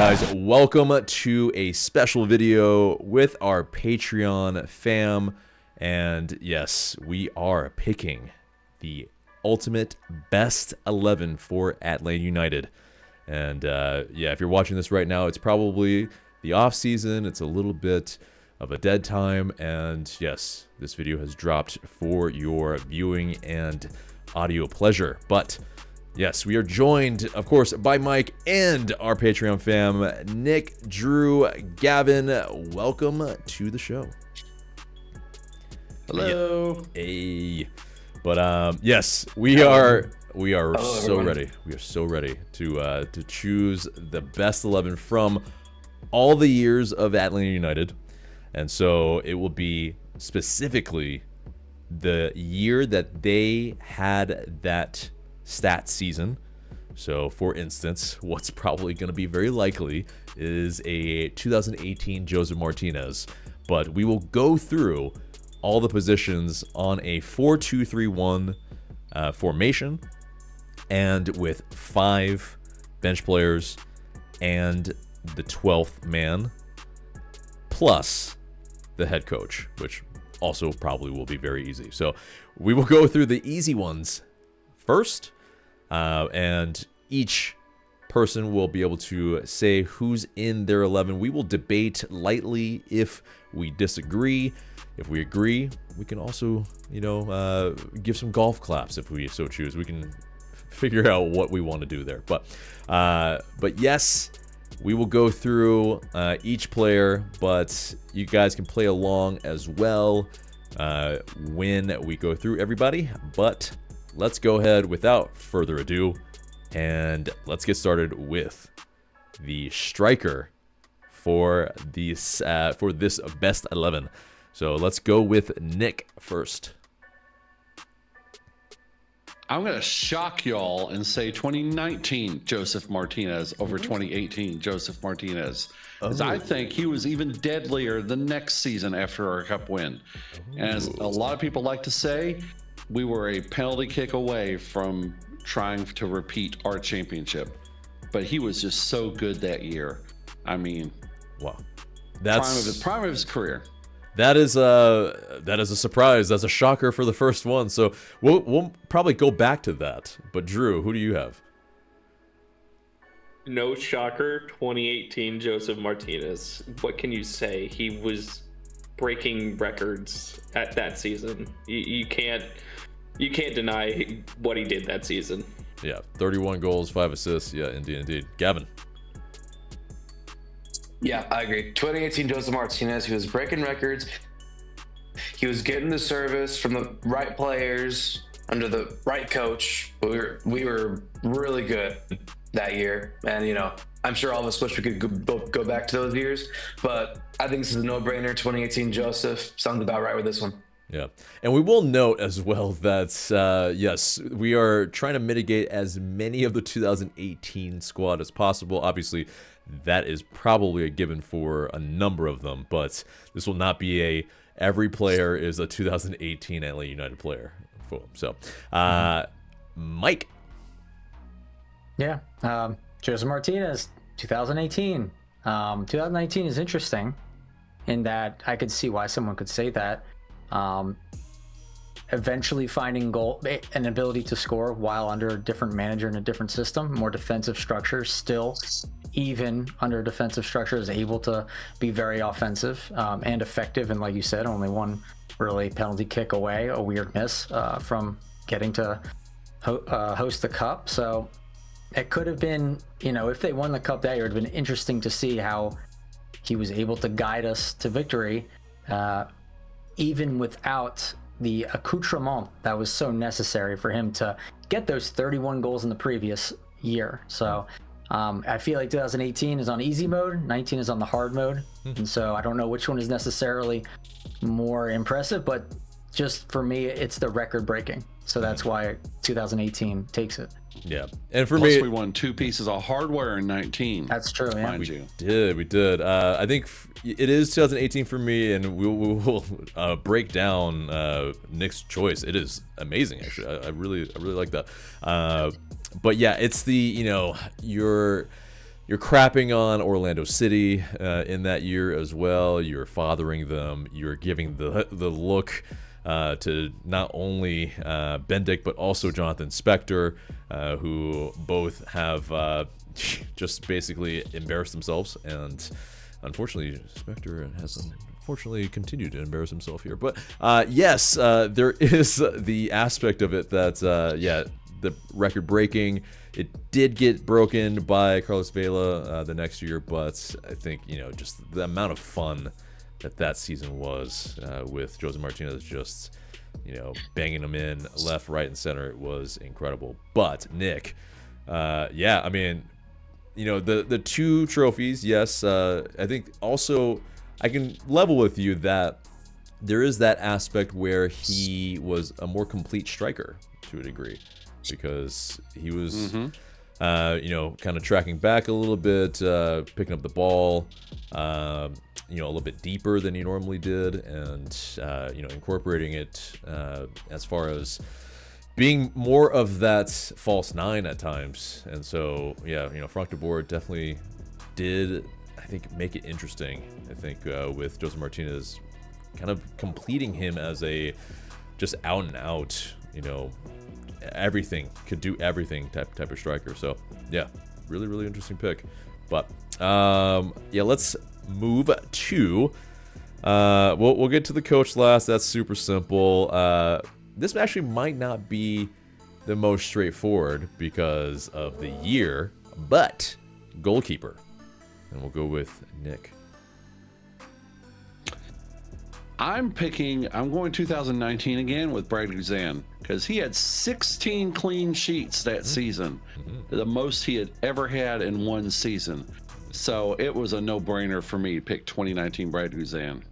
Guys, welcome to a special video with our Patreon fam. And yes, we are picking the ultimate best 11 for Atlanta United. And yeah, if you're watching this right now, it's probably the off season. It's a little bit of a dead time. And yes, this video has dropped for your viewing and audio pleasure. But yes, we are joined, of course, by Mike and our Patreon fam, Nick, Drew, Gavin. Welcome to the show. Hello. Hey. But yes, we are so ready. We are so ready to choose the best 11 from all the years of Atlanta United. And so it will be specifically the year that they had that stat season. So for instance, what's probably going to be very likely is a 2018 Joseph Martinez, but we will go through all the positions on a 4-2-3-1 formation, and with 5 bench players and the 12th man plus the head coach, which also probably will be very easy. So we will go through the easy ones first, and each person will be able to say who's in their 11. We will debate lightly if we disagree. If we agree, we can also, give some golf claps if we so choose. We can figure out what we want to do there. But yes, we will go through each player, but you guys can play along as well when we go through everybody. But let's go ahead without further ado, and let's get started with the striker for this best 11. So let's go with Nick first. I'm going to shock y'all and say 2019 Joseph Martinez over 2018 Joseph Martinez. Because I think he was even deadlier the next season after our cup win. And as a lot of people like to say, we were a penalty kick away from trying to repeat our championship. But he was just so good that year. I mean, wow, that's prime of his career. That is a surprise. That's a shocker for the first one. So we'll probably go back to that. But Drew, who do you have? No shocker, 2018 Joseph Martinez. What can you say? He was breaking records at that season. You can't deny what he did that season. Yeah, 31 goals, 5 assists. Yeah, indeed. Gavin. Yeah, I agree. 2018 Joseph Martinez, he was breaking records. He was getting the service from the right players under the right coach. We were really good that year. And, I'm sure all of us wish we could go back to those years. But I think this is a no-brainer. 2018 Joseph sounds about right with this one. Yeah, and we will note as well that, yes, we are trying to mitigate as many of the 2018 squad as possible. Obviously, that is probably a given for a number of them, but this will not be every player is a 2018 Atlanta United player. So, Mike. Yeah, Joseph Martinez, 2018. 2019 is interesting in that I could see why someone could say that. Eventually finding an ability to score while under a different manager in a different system, more defensive structure, still even under defensive structure is able to be very offensive and effective. And like you said, only one really penalty kick away, a weird miss from getting to host the cup. So it could have been, if they won the cup that year, it would have been interesting to see how he was able to guide us to victory, even without the accoutrement that was so necessary for him to get those 31 goals in the previous year. So I feel like 2018 is on easy mode, 19 is on the hard mode. And so I don't know which one is necessarily more impressive, but just for me, it's the record breaking. So that's why 2018 takes it. Yeah, and for Plus me, we won 2 pieces of hardware in 19. That's true, yeah. Mind you. We did. I think it is 2018 for me, and we will break down Nick's choice. It is amazing, actually. I really like that. But yeah, it's the you're you're crapping on Orlando City in that year as well. You're fathering them. You're giving the look to not only Bendick but also Jonathan Spector, who both have just basically embarrassed themselves. And unfortunately, Spector has unfortunately continued to embarrass himself here. But yes, there is the aspect of it that, the record breaking. It did get broken by Carlos Vela the next year, but I think, just the amount of fun that season was with Jose Martinez just, banging them in left, right, and center. It was incredible. But Nick, I mean, the two trophies, yes. I think also I can level with you that there is that aspect where he was a more complete striker to a degree, because he was, kind of tracking back a little bit, picking up the ball, a little bit deeper than he normally did, and, incorporating it as far as being more of that false nine at times. And so, Frank de Boer definitely did, I think, make it interesting, I think, with Jose Martinez kind of completing him as a just out and out, everything, could do everything type of striker. So really, really interesting pick. But let's move to we'll get to the coach last. That's super simple. This actually might not be the most straightforward because of the year, but goalkeeper, and we'll go with Nick. I'm going 2019 again with Brad Guzan, because he had 16 clean sheets that season, the most he had ever had in one season. So it was a no-brainer for me to pick 2019 Brad Guzan.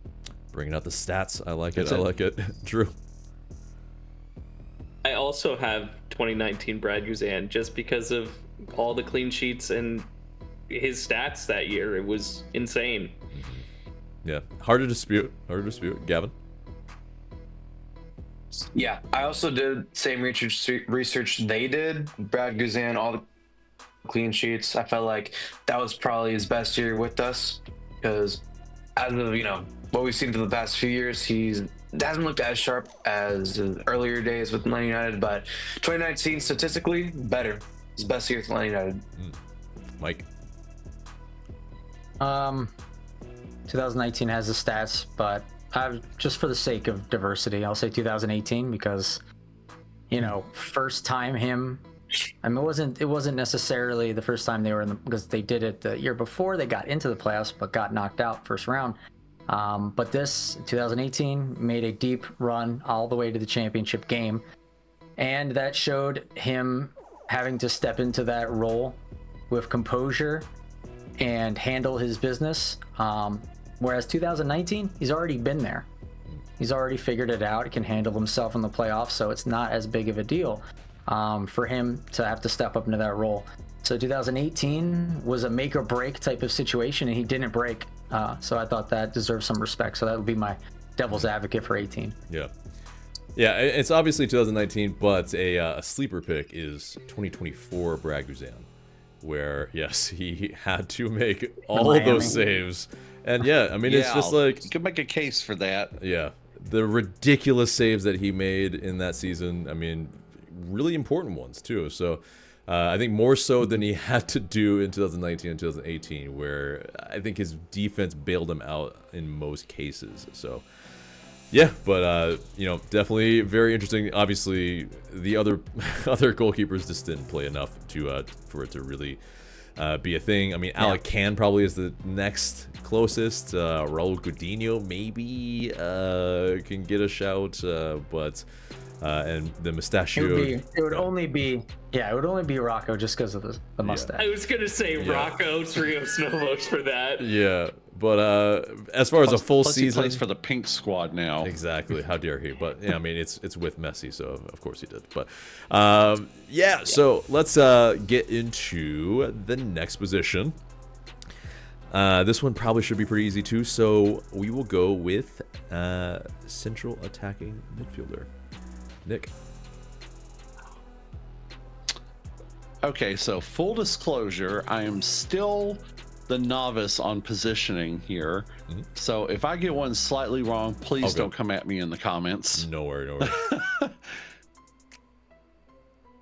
Bringing out the stats. I like it. I like it. Drew. I also have 2019 Brad Guzan just because of all the clean sheets and his stats that year. It was insane. Yeah, hard to dispute. Gavin? Yeah, I also did same research they did. Brad Guzan, all the clean sheets. I felt like that was probably his best year with us, because as of what we've seen for the past few years, he hasn't looked as sharp as his earlier days with Man United. But 2019 statistically better. His best year with Man United. Mike? 2019 has the stats, but just for the sake of diversity, I'll say 2018, because, first time him. I mean, it wasn't necessarily the first time they were because they did it the year before. They got into the playoffs, but got knocked out first round. But this 2018 made a deep run all the way to the championship game, and that showed him having to step into that role with composure and handle his business. Whereas 2019, he's already been there. He's already figured it out. He can handle himself in the playoffs, so it's not as big of a deal for him to have to step up into that role. So 2018 was a make or break type of situation, and he didn't break. So I thought that deserves some respect. So that would be my devil's advocate for 18. Yeah, it's obviously 2019, but a sleeper pick is 2024 Brad Guzan, where yes, he had to make all of those saves. And it's just like you could make a case for that. Yeah, the ridiculous saves that he made in that season. I mean, really important ones too. So I think more so than he had to do in 2019 and 2018, where I think his defense bailed him out in most cases. So but definitely very interesting. Obviously, the other goalkeepers just didn't play enough to for it to really be a thing. I mean, Alec Can probably is the next closest. Raul Godinho maybe can get a shout, but and the mustachio. It would only be Rocco just because of the mustache. I was gonna say Rocco Trios Novos for that. Yeah, but as far as a full season, he plays for the pink squad now. Exactly. How dare he? But I mean, it's with Messi, so of course he did. But so let's get into the next position. This one probably should be pretty easy too. So we will go with central attacking midfielder. Nick. Okay, so full disclosure, I am still the novice on positioning here. So if I get one slightly wrong, please don't come at me in the comments. No worry, no worry.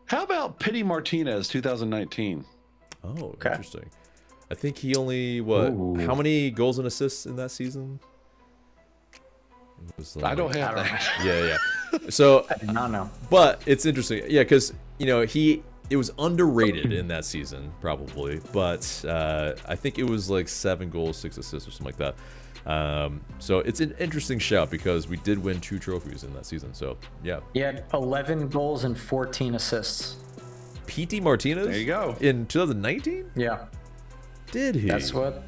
How about Pity Martinez 2019? Oh, interesting. I think he only, how many goals and assists in that season? It was I don't have that. Yeah. So, I did not know. But it's interesting. Yeah, because, it was underrated in that season, probably. But I think it was like 7 goals, 6 assists or something like that. So it's an interesting shout because we did win 2 trophies in that season. So, yeah. He had 11 goals and 14 assists. PT Martinez? There you go. In 2019? Yeah. Did he? That's what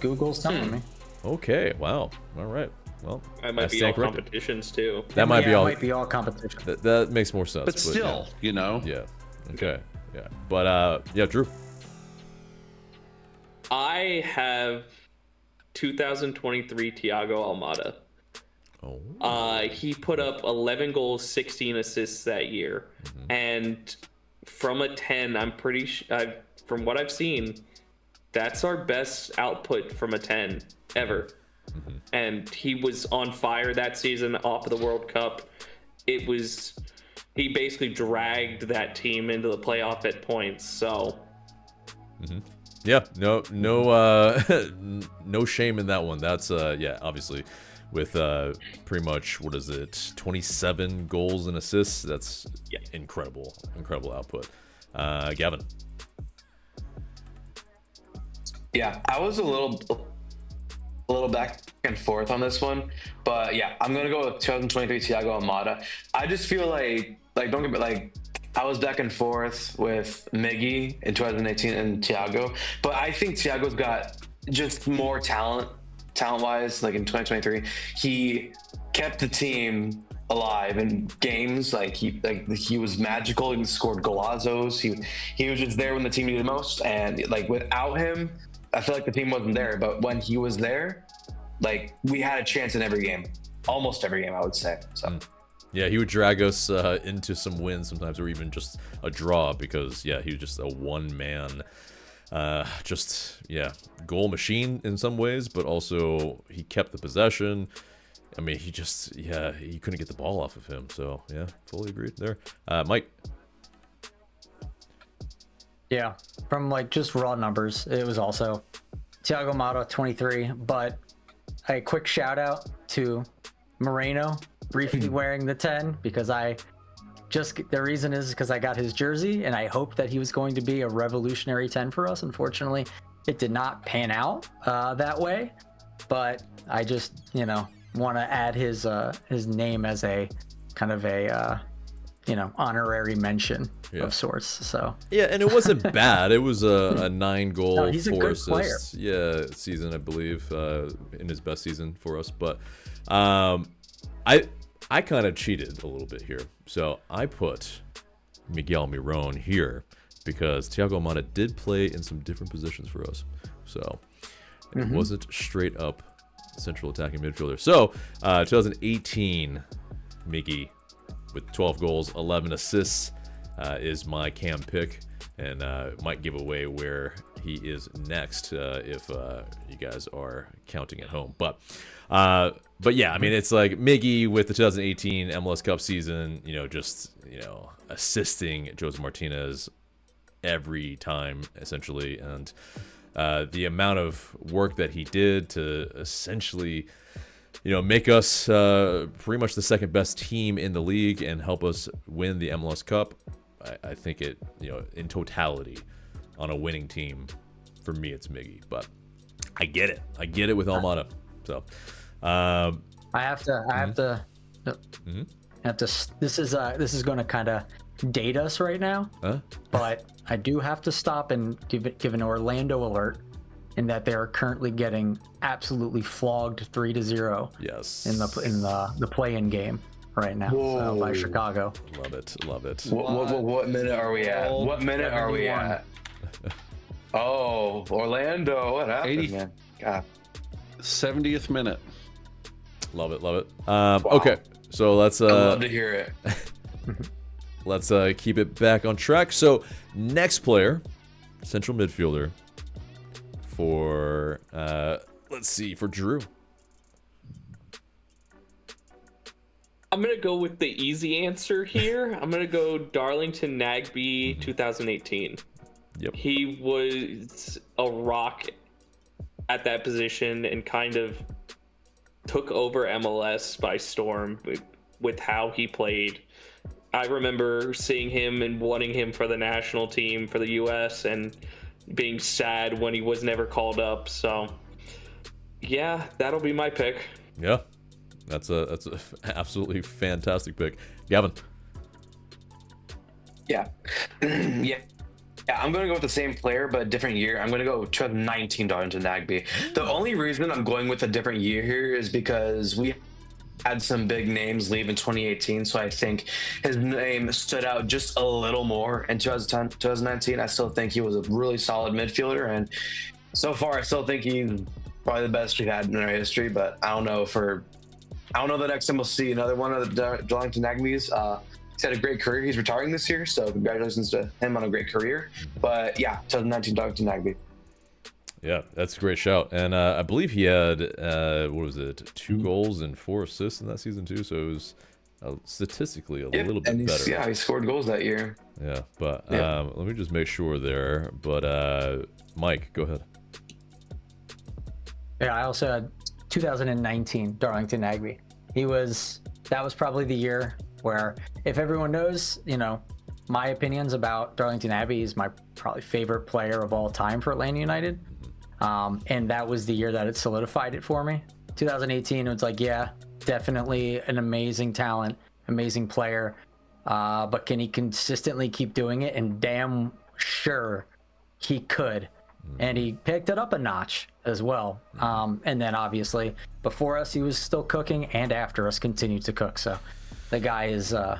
Google's telling me. Okay, wow. All right. Well, that might be all competitions too. That might be all competition. That makes more sense. But still, Yeah. Okay. Yeah. But yeah, Drew. I have 2023 Thiago Almada. Oh. He put up 11 goals, 16 assists that year, and from a 10, I'm pretty from what I've seen, that's our best output from a 10 ever. And he was on fire that season off of the World Cup. He basically dragged that team into the playoff at points. So yeah, no no shame in that one. That's obviously with pretty much 27 goals and assists. That's incredible output. Gavin. Yeah, I was a little back and forth on this one, but yeah, I'm gonna go with 2023 Thiago Almada. I just feel like don't get me I was back and forth with Miggy in 2018 and Thiago, but I think Thiago's got just more talent-wise. Like in 2023, he kept the team alive in games. He was magical. He scored golazos. He was just there when the team needed most, and without him, I feel like the team wasn't there. But when he was there, we had a chance in every game, almost every game, I would say. So. Yeah, he would drag us into some wins sometimes, or even just a draw, because he was just a one-man, goal machine in some ways, but also he kept the possession. I mean, he couldn't get the ball off of him. So yeah, fully agreed there. Mike. Yeah, from just raw numbers, it was also Thiago Almada 23, but a quick shout out to Moreno briefly wearing the 10, because the reason is because I got his jersey and I hoped that he was going to be a revolutionary 10 for us. Unfortunately, it did not pan out that way, but I just want to add his name as a kind of a honorary mention of sorts. So yeah, and it wasn't bad. It was a 9-goal, he's 4 a good assists player. Season, I believe, in his best season for us. But I kind of cheated a little bit here, so I put Miguel Miron here because Thiago Almada did play in some different positions for us, so it wasn't straight up central attacking midfielder. So 2018 Miggy with 12 goals, 11 assists is my cam pick, and might give away where he is next if you guys are counting at home. But yeah, I mean, it's like Miggy with the 2018 MLS Cup season, assisting Josef Martinez every time, essentially, and the amount of work that he did to essentially make us pretty much the second best team in the league and help us win the MLS Cup. I think it, in totality, on a winning team, for me, it's Miggy. But I get it with Almada. So I have to. This is going to kind of date us right now, but I do have to stop and give an Orlando alert, in that they are currently getting absolutely flogged 3-0. Yes. In the play-in game right now, so, by Chicago. Love it. What minute are we at? What minute are we at? Oh, Orlando! What happened, man? God. 70th minute. Love it. Okay, so let's. I'd love to hear it. let's keep it back on track. So next player, central midfielder for let's see, for Drew. I'm gonna go with the easy answer here. I'm gonna go Darlington Nagbe, 2018. Yep. He was a rock at that position and kind of took over MLS by storm with how he played. I remember seeing him and wanting him for the national team for the US and being sad when he was never called up. So yeah, that'll be my pick. Yeah. That's a absolutely fantastic pick. Gavin. Yeah. Yeah. Yeah, I'm going to go with the same player, but a different year. I'm going to go 2019 Darlington Nagbe. The only reason I'm going with a different year here is because we had some big names leave in 2018, so I think his name stood out just a little more in 2019. I still think he was a really solid midfielder, and so far I still think he's probably the best we've had in our history, but I don't know the next time we'll see another one of the Darlington Nagbe's. He's had a great career. He's retiring this year, so congratulations to him on a great career. But yeah, 2019 Darlington Nagbe. Yeah, that's a great shout. And I believe he had, 2 goals and 4 assists in that season too. So it was statistically a little bit better. Yeah, he scored goals that year. Yeah, but let me just make sure there. But Mike, go ahead. Yeah, I also had 2019 Darlington Nagbe. That was probably the year where, if everyone knows, my opinions about Darlington Nagbe, he's my probably favorite player of all time for Atlanta United. And that was the year that it solidified it for me. 2018, it's like, yeah, definitely an amazing talent, amazing player. But can he consistently keep doing it? And damn sure he could. And he picked it up a notch as well. And then obviously before us, he was still cooking, and after us continued to cook. So the guy is an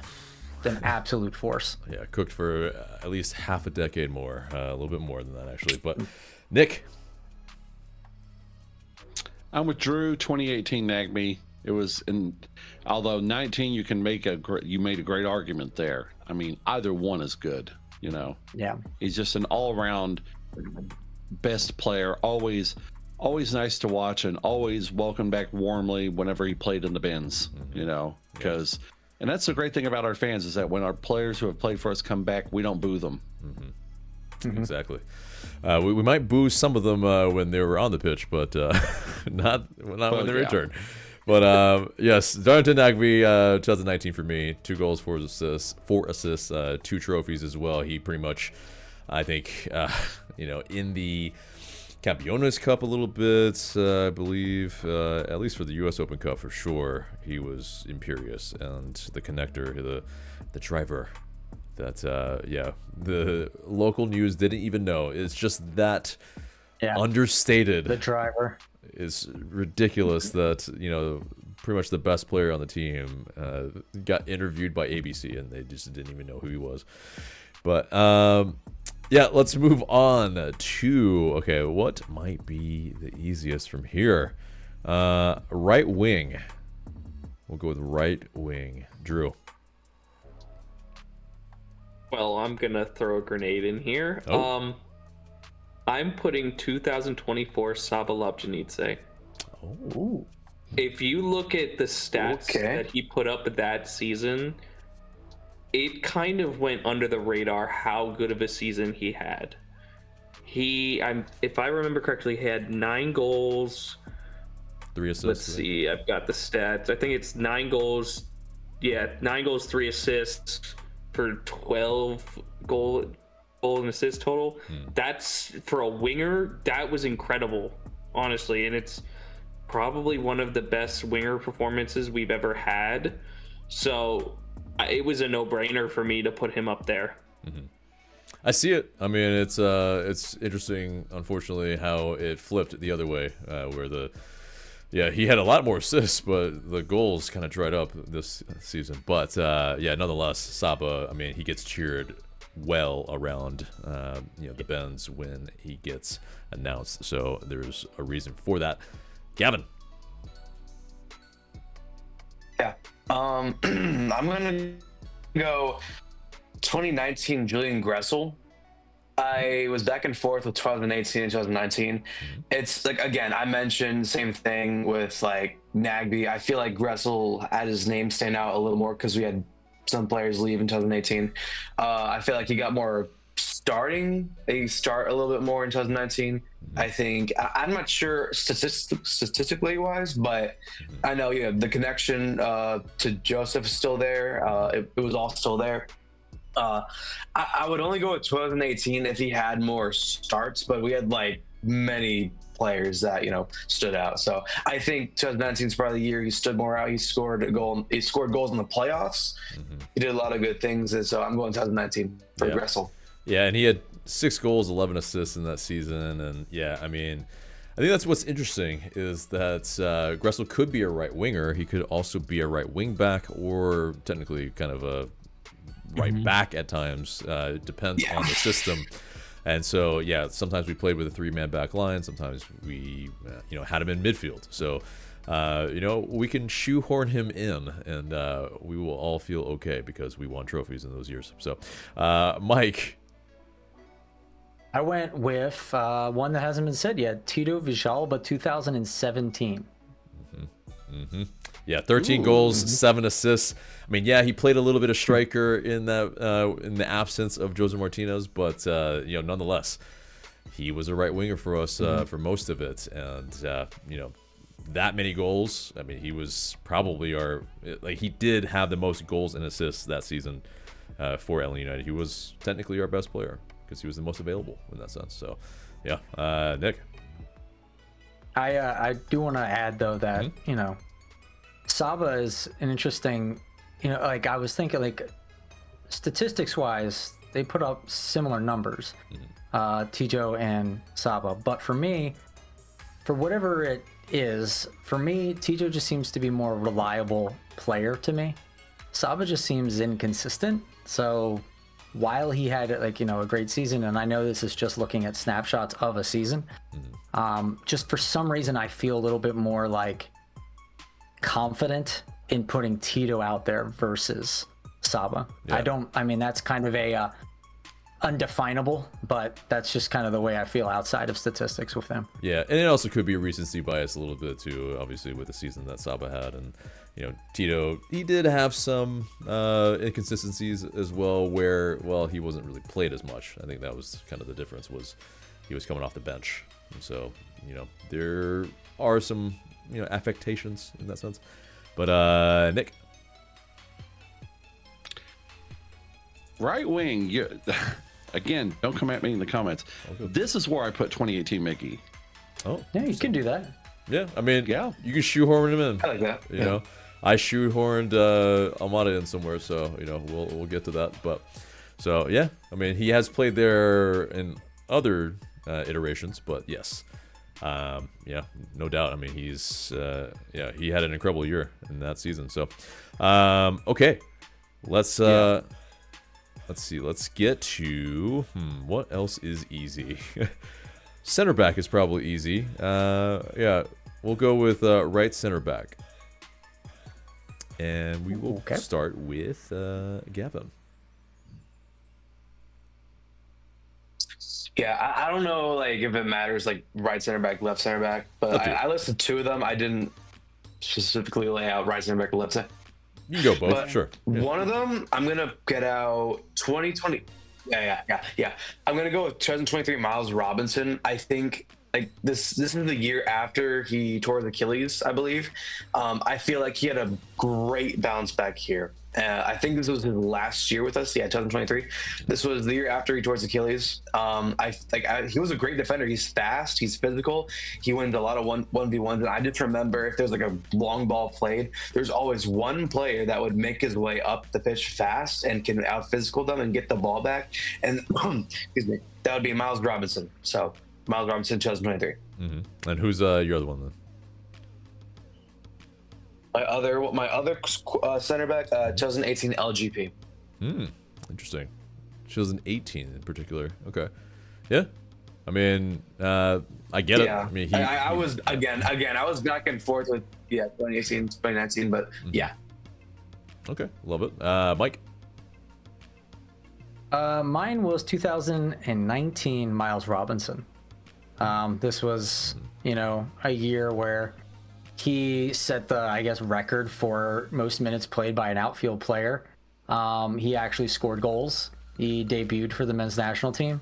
absolute force. Yeah, cooked for at least half a decade more, a little bit more than that actually. But Nick. I'm with Drew. 2018 Nagbe. It was although 19, you made a great argument there. I mean, either one is good. Yeah. He's just an all-around best player. Always nice to watch, and always welcomed back warmly whenever he played in the bins. Because. And that's the great thing about our fans, is that when our players who have played for us come back, we don't boo them. Exactly. We might boo some of them when they were on the pitch, but not when they return. But yes, Darlington Nagbe, 2019 for me. 2 goals, 4 assists, 2 trophies as well. He pretty much, I think, in the Campeones Cup a little bit, I believe, at least for the U.S. Open Cup for sure, he was imperious, and the connector, the driver that, the local news didn't even know. It's just that understated. The driver. It's ridiculous that, pretty much the best player on the team got interviewed by ABC, and they just didn't even know who he was. But, yeah, let's move on to, what might be the easiest from here? Right wing. We'll go with right wing. Drew. Well, I'm going to throw a grenade in here. Oh. I'm putting 2024 Saba Lobjanidze. Oh. If you look at the stats that he put up that season, it kind of went under the radar how good of a season he had. If I remember correctly, he had 9 goals, 3 assists. Let's see, I've got the stats. I think it's 9 goals. Yeah, 9 goals, 3 assists for 12 goal and assist total. That's, for a winger, that was incredible, honestly. And it's probably one of the best winger performances we've ever had. So it was a no-brainer for me to put him up there. I see it. I mean, it's interesting, unfortunately, how it flipped the other way, where he had a lot more assists, but the goals kind of dried up this season. But nonetheless, Saba, I mean, he gets cheered well around the bends when he gets announced. So there's a reason for that. Gavin. Yeah. I'm gonna go 2019 Julian Gressel. I was back and forth with 2018 and 2019. It's like, again, I mentioned the same thing with like Nagby. I feel like Gressel had his name stand out a little more because we had some players leave in 2018. I feel like he got more they start a little bit more in 2019. I think I'm not sure statistically wise, but I know the connection to Joseph is still there. It was all still there. I would only go with 2018 if he had more starts, but we had like many players that stood out. So I think 2019 is probably the year he stood more out. He scored a goal. He scored goals in the playoffs. He did a lot of good things, and so I'm going 2019 for Gressel. Yeah, and he had 6 goals, 11 assists in that season, and I mean, I think that's what's interesting is that Gressel could be a right winger. He could also be a right wing back, or technically kind of a right back at times. It depends on the system. And so, sometimes we played with a 3-man back line. Sometimes we, had him in midfield. So, we can shoehorn him in, and we will all feel okay because we won trophies in those years. So, Mike. I went with one that hasn't been said yet, Tito Villalba, 2017. Yeah, 13 goals, 7 assists. I mean, he played a little bit of striker in that in the absence of Jose Martinez, but nonetheless, he was a right winger for us for most of it, and that many goals. I mean, he was probably he did have the most goals and assists that season for Atlanta United. He was technically our best player because he was the most available in that sense. So, Nick. I do want to add though that Saba is an interesting, like I was thinking, like statistics wise, they put up similar numbers, Tijo and Saba. But for me, for whatever it is, for me, Tijo just seems to be more reliable player to me. Saba just seems inconsistent. So while he had a great season, and I know this is just looking at snapshots of a season, just for some reason I feel a little bit more like confident in putting Tito out there versus Saba. I mean that's kind of a undefinable, but that's just kind of the way I feel outside of statistics with them. Yeah, and it also could be a recency bias a little bit too, obviously with the season that Saba had, and Tito, he did have some inconsistencies as well where he wasn't really played as much. I think that was kind of the difference, was he was coming off the bench, and so there are some affectations in that sense. But Nick. Right wing, again, don't come at me in the comments. Okay. This is where I put 2018 Mickey. Oh, yeah, you can do that. Yeah, I mean, you can shoehorn him in. I like that. You know, I shoehorned Almada in somewhere, so we'll get to that. But so I mean, he has played there in other iterations, but yes, no doubt. I mean, he's he had an incredible year in that season. So okay, let's see. Let's get to what else is easy. Center back is probably easy. We'll go with right center back. And we will start with Gavin. Yeah, I don't know if it matters right center back, left center back, but I listed 2 of them. I didn't specifically lay out right center back and left center. You can go both, but sure. One of them, I'm gonna get out 2020. Yeah. I'm gonna go with 2023 Miles Robinson. I think this is the year after he tore his Achilles, I believe. I feel like he had a great bounce back here. I think this was his last year with us. Yeah, 2023. This was the year after he tore his Achilles. He was a great defender. He's fast. He's physical. He wins a lot of 1v1s. And I just remember if there's a long ball played, there's always one player that would make his way up the pitch fast and can out physical them and get the ball back. And excuse me, that would be Miles Robinson. So Miles Robinson, 2023. Mm-hmm. And who's your other one then? My other center back, 2018 LGP. Interesting. 2018 in particular. Okay. Yeah. I mean, I get it. I mean, I was I was back and forth with 2018, 2019, but yeah. Okay, love it. Mike. Mine was 2019 Miles Robinson. This was, a year where he set the, I guess, record for most minutes played by an outfield player. He actually scored goals. He debuted for the men's national team.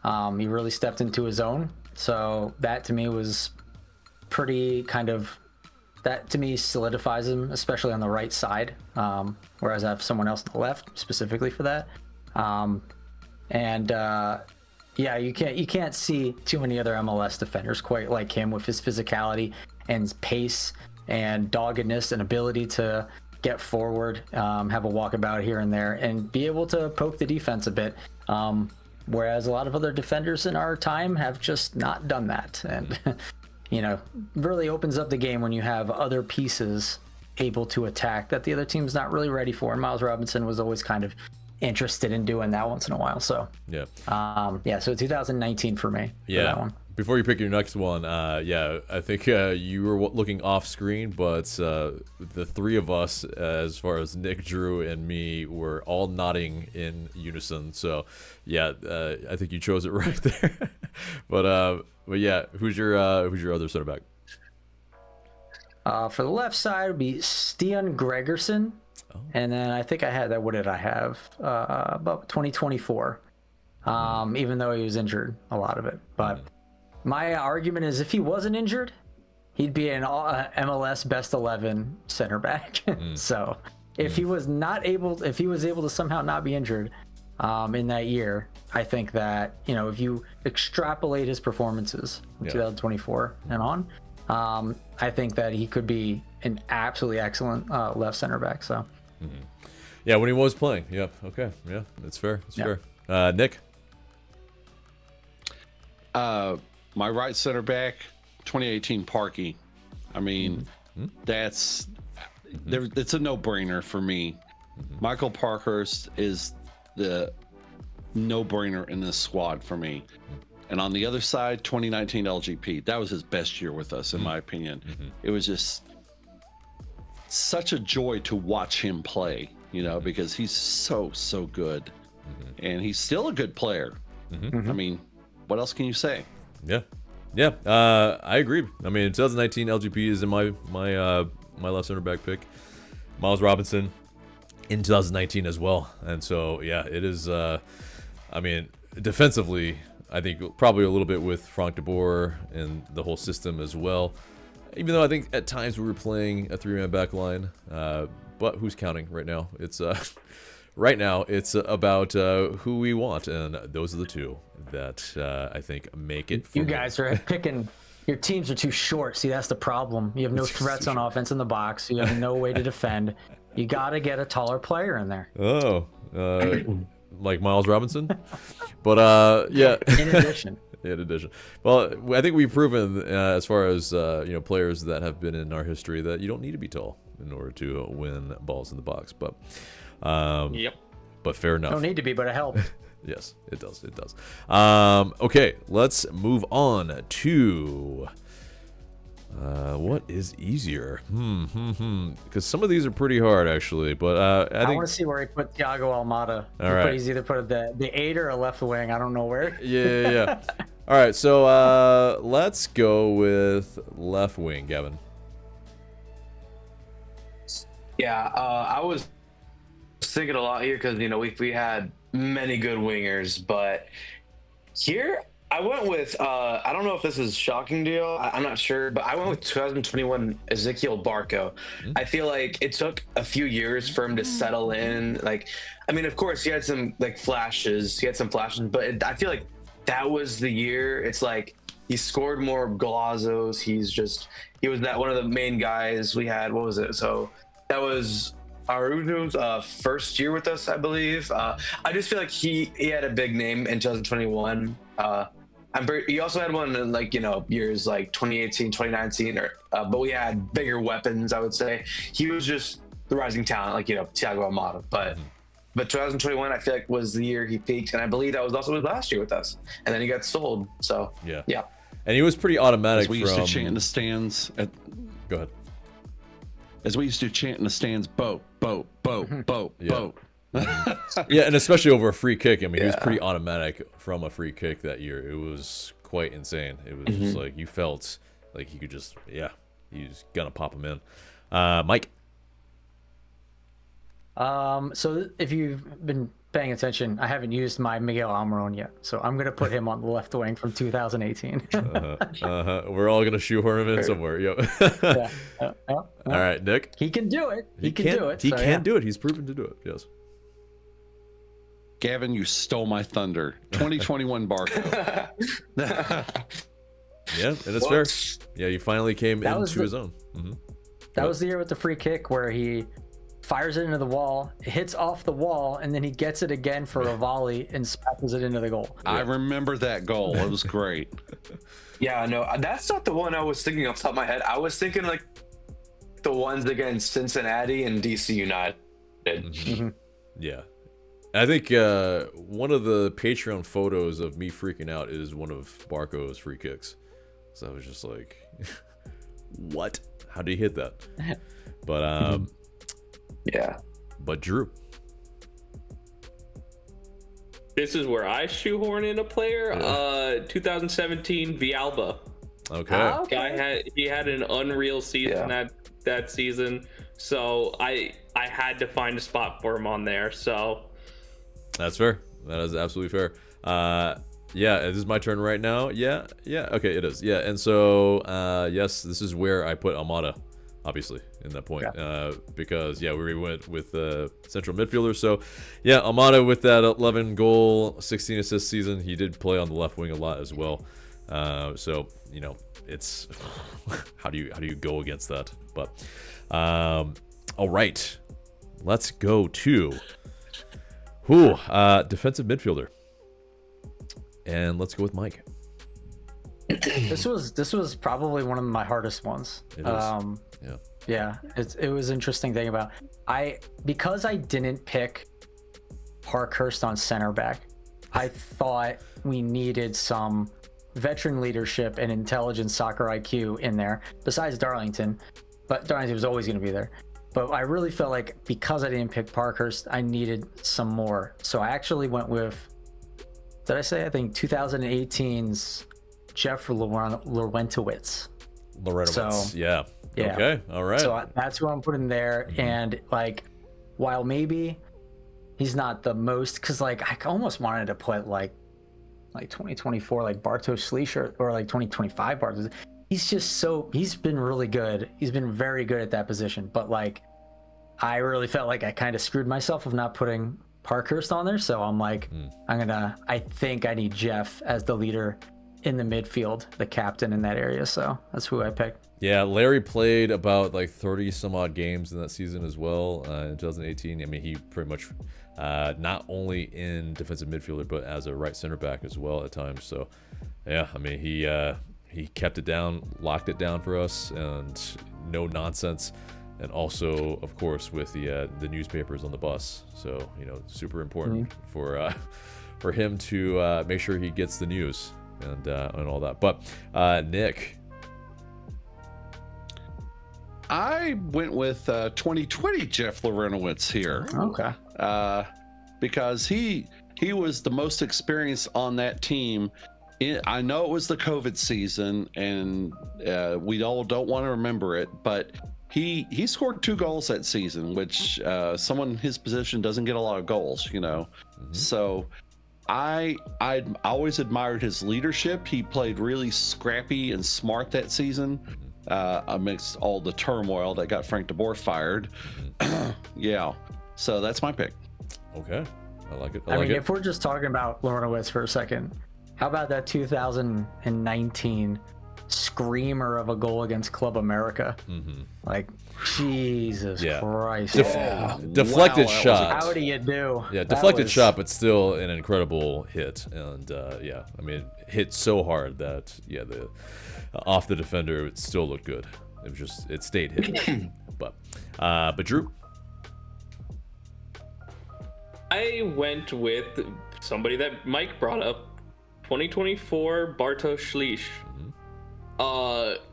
He really stepped into his own. So that to me was pretty that to me solidifies him, especially on the right side. Whereas I have someone else on the left specifically for that. You can't see too many other MLS defenders quite like him with his physicality and his pace and doggedness and ability to get forward, have a walkabout here and there, and be able to poke the defense a bit. Whereas a lot of other defenders in our time have just not done that. And, really opens up the game when you have other pieces able to attack that the other team's not really ready for. And Miles Robinson was always kind of interested in doing that once in a while. So, so 2019 for me. Yeah. For that one. Before you pick your next one, I think you were looking off screen, but the three of us, as far as Nick, Drew, and me, were all nodding in unison. So, I think you chose it right there. but who's your other center back? For the left side would be Stian Gregerson, and then I think I had that. What did I have? About 2024. Even though he was injured a lot of it, but. My argument is if he wasn't injured, he'd be an MLS best 11 center back. So if he was able to somehow not be injured in that year, I think that, if you extrapolate his performances in 2024 and on, I think that he could be an absolutely excellent left center back. So, when he was playing. Yeah. Okay. Yeah, that's fair. That's fair. Nick? My right center back, 2018 Parkey. I mean, it's a no-brainer for me. Michael Parkhurst is the no-brainer in this squad for me. And on the other side, 2019 LGP. That was his best year with us, in my opinion. It was just such a joy to watch him play, because he's so good. And he's still a good player. I mean, what else can you say? Yeah. I agree. I mean, 2019 LGP is in my left center back pick. Miles Robinson in 2019 as well, and so it is. I mean, defensively, I think probably a little bit with Frank de Boer and the whole system as well. Even though I think at times we were playing a three-man back line, but who's counting right now? It's right now it's about who we want, and those are the two that I think make it for you me. guys are picking your teams are too short. See, that's the problem. You have no threats on offense in the box. You have no way to defend. You got to get a taller player in there. Like Miles Robinson. But in addition. Well, I think we've proven as far as players that have been in our history that you don't need to be tall in order to win balls in the box. But but fair enough. Don't need to be, but it helps. Yes, it does. Okay, let's move on to what is easier? Because some of these are pretty hard, actually. But I think I want to see where he put Thiago Almada. All right. He's either put the 8 or a left wing. I don't know where. Yeah. All right, so let's go with left wing, Gavin. Yeah, I was thinking a lot here because we had many good wingers, but here I went with I don't know if this is shocking to you. I'm not sure, but I went with 2021 Ezequiel Barco. I feel like it took a few years for him to settle in. Like, I mean, of course he had some flashes. But I feel like that was the year. It's like he scored more golazos. He was that one of the main guys we had. What was it? So that was Aruno's first year with us, I believe. I just feel like he had a big name in 2021. He also had one in years like 2018, 2019, but we had bigger weapons, I would say. He was just the rising talent, Thiago Almada. But 2021, I feel like was the year he peaked, and I believe that was also his last year with us. And then he got sold. So yeah. And he was pretty automatic. As we used to chant in the stands. Go ahead. As we used to chant in the stands, boat. Yeah. Boat. Yeah, and especially over a free kick. I mean, he was pretty automatic from a free kick that year. It was quite insane. It was just like you felt like he could just, he's gonna pop him in. Mike. So if you've been paying attention, I haven't used my Miguel Almiron yet, so I'm gonna put him on the left wing from 2018. We're all gonna shoehorn him in somewhere. Yep. All right, Nick. He can do it. He can do it. He can do it. He's proven to do it. Yes. Gavin, you stole my thunder. 2021 Barco. Yeah, and it's fair. Yeah, he finally came into his own. That was the year with the free kick where he fires it into the wall, it hits off the wall, and then he gets it again for a volley and smashes it into the goal. I remember that goal. It was great. Yeah, no, that's not the one I was thinking off the top of my head. I was thinking like the ones against Cincinnati and DC United. Yeah. I think one of the Patreon photos of me freaking out is one of Barco's free kicks. So I was just like, what? How did he hit that? But yeah. But Drew. This is where I shoehorn in a player. 2017 Villalba. Okay. He had an unreal season that season. So I had to find a spot for him on there. So that's fair. That is absolutely fair. Yeah, this is my turn right now. Yeah. Okay, it is. Yeah, and so yes, this is where I put Almada, obviously, in that point. Because we went with central midfielder. So yeah, Almada with that 11 goal, 16 assist season. He did play on the left wing a lot as well. So it's how do you go against that? But all right, let's go to defensive midfielder. And let's go with Mike. This was probably one of my hardest ones. It is. It was interesting thing about because I didn't pick Parkhurst on center back. I thought we needed some veteran leadership and intelligent soccer IQ in there besides Darlington, but Darlington was always going to be there. But I really felt like because I didn't pick Parkhurst, I needed some more. So I actually went with, I think 2018's Jeff Lorentowicz. Yeah. Okay. All right. So that's who I'm putting there. And while maybe he's not the most, because I almost wanted to put like 2024 Bartosz Slisz or 2025 Bartosz. He's been really good. He's been very good at that position. But I really felt like I kind of screwed myself of not putting Parkhurst on there. So I'm like, I think I need Jeff as the leader in the midfield, the captain in that area. So that's who I picked. Yeah, Larry played about 30 some odd games in that season as well in 2018. I mean, he pretty much not only in defensive midfielder, but as a right center back as well at times. So yeah, I mean, he kept it down, locked it down for us, and no nonsense. And also, of course, with the newspapers on the bus. So super important for him to make sure he gets the news and all that. But Nick. I went with 2020 Jeff Lorentowicz here. Okay. Because he was the most experienced on that team. I know it was the COVID season, and we all don't want to remember it, but he scored 2 goals that season, which someone in his position doesn't get a lot of goals, So I always admired his leadership. He played really scrappy and smart that season. Amidst all the turmoil that got Frank DeBoer fired. Yeah, so that's my pick. Okay, I like it. I mean, if we're just talking about Lorentowicz for a second, how about that 2019 screamer of a goal against Club America? Jesus Christ. Deflected shot. How do you do? Yeah, deflected shot, but still an incredible hit. And I mean, hit so hard that the off the defender, it still looked good. It stayed hit. but Drew. I went with somebody that Mike brought up, 2024 Bartosz Slisz.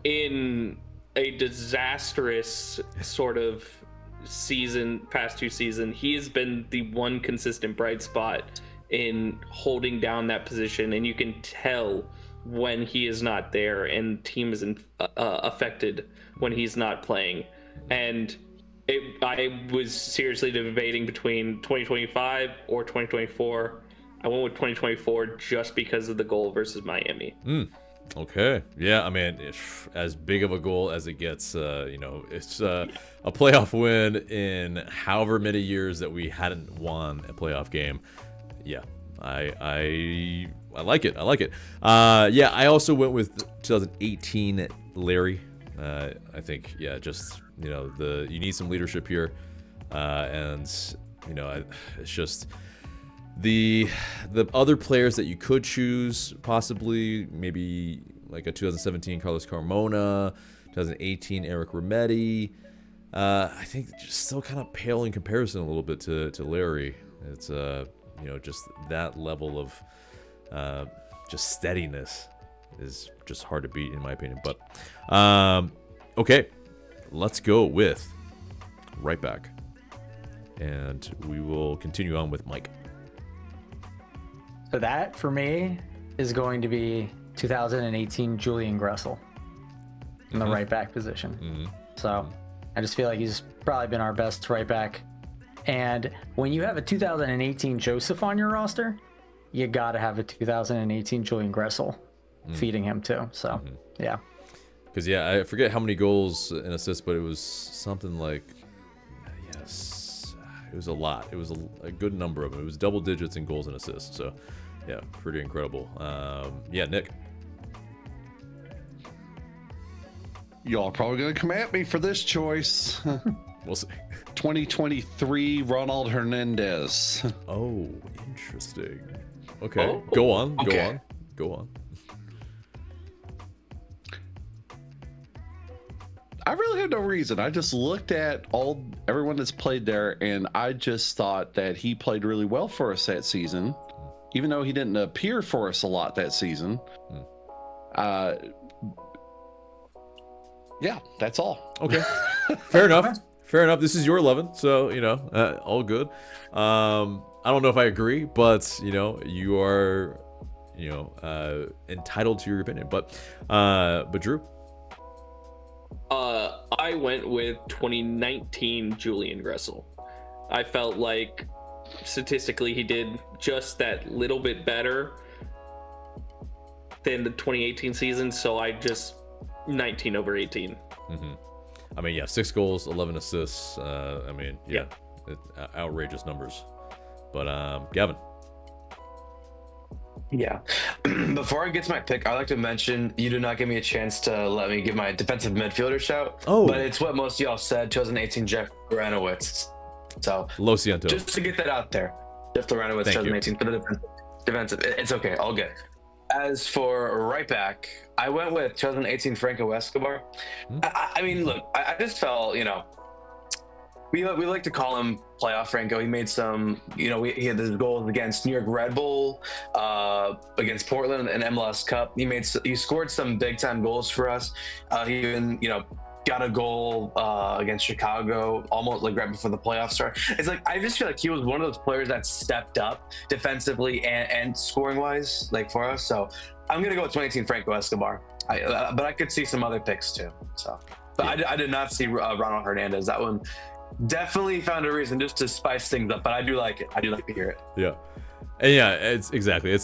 In a disastrous sort of past 2 seasons, he has been the one consistent bright spot in holding down that position, and you can tell when he is not there, and team is affected when he's not playing. And I was seriously debating between 2025 or 2024. I went with 2024 just because of the goal versus Miami. Okay. Yeah, I mean, as big of a goal as it gets, it's a playoff win in however many years that we hadn't won a playoff game. Yeah, I like it. I like it. Yeah, I also went with 2018 Larry. I think, yeah, just, you need some leadership here. And, it's just the other players that you could choose, possibly maybe like a 2017 Carlos Carmona, 2018 Eric Remedi. I think just still kind of pale in comparison a little bit to Larry. It's, just that level of just steadiness is just hard to beat in my opinion. But okay, let's go with right back, and we will continue on with Mike. So that for me is going to be 2018 Julian Gressel in the right back position. So I just feel like he's probably been our best right back. And when you have a 2018 Joseph on your roster, you got to have a 2018 Julian Gressel feeding him too. So, yeah. Because, yeah, I forget how many goals and assists, but it was something like, yes, it was a lot. It was a good number of them. It was double digits in goals and assists. So, yeah, pretty incredible. Yeah, Nick. Y'all are probably going to come at me for this choice. We'll see. 2023 Ronald Hernandez. Oh, interesting. Okay, Oh, go on. okay. Go on. I really had no reason. I just looked at everyone that's played there, and I just thought that he played really well for us that season, even though he didn't appear for us a lot that season. Yeah, that's all. Okay, fair enough. Fair enough. This is your 11, so all good. I don't know if I agree, but you are, entitled to your opinion. But Drew. I went with 2019 Julian Gressel. I felt like statistically he did just that little bit better than the 2018 season, so I just 19 over 18. I mean, yeah, 6 goals, 11 assists. I mean, yeah, outrageous numbers. But Gavin. Yeah. Before I get to my pick, I'd like to mention you did not give me a chance to let me give my defensive midfielder shout. Oh. But it's what most of y'all said, 2018 Jeff Loranowitz. So Lo siento. just to get that out there. Jeff Loranowitz, Thank you. 2018 for the defensive. It's okay. All good. As for right back, I went with 2018 Franco Escobar. I mean, look, I just felt, we like to call him playoff Franco. He made some, he had his goals against New York Red Bull, against Portland and MLS Cup. He scored some big time goals for us. He even, got a goal against Chicago almost like right before the playoffs started. It's like I just feel like he was one of those players that stepped up defensively and scoring wise, like for us. So I'm gonna go with 2018 Franco Escobar. But I could see some other picks too. So, but I did not see Ronald Hernandez. That one definitely found a reason just to spice things up. But I do like it. I do like to hear it. Yeah. And yeah, it's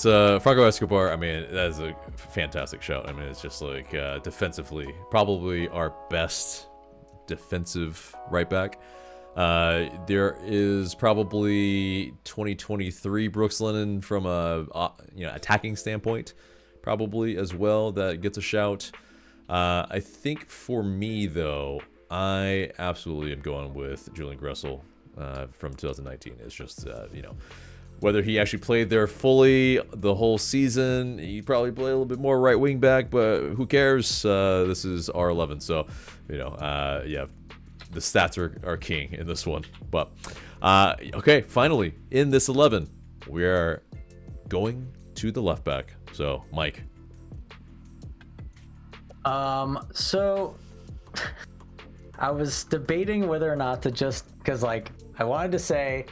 Franco Escobar. I mean, that's a fantastic shout. I mean, it's just like defensively, probably our best defensive right back. There is probably 2023 Brooks Lennon from a attacking standpoint, probably as well, that gets a shout. I think for me though, I absolutely am going with Julian Gressel from 2019. It's just whether he actually played there fully the whole season, he probably played a little bit more right wing back, but who cares? This is R11, so yeah, the stats are king in this one. But okay, finally in this 11, we are going to the left back. So Mike. So I was debating whether or not to just because like I wanted to say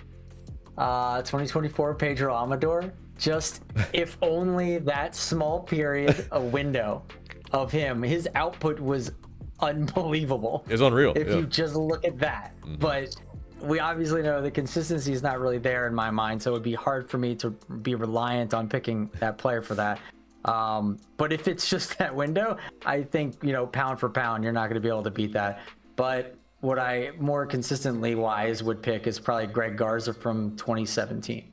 2024 Pedro Amador. Just if only that small period, a window of him, his output was unbelievable. It's unreal. If you just look at that. But we obviously know the consistency is not really there in my mind, so it would be hard for me to be reliant on picking that player for that. But if it's just that window, I think, pound for pound, you're not going to be able to beat that. But what I more consistently wise would pick is probably Greg Garza from 2017.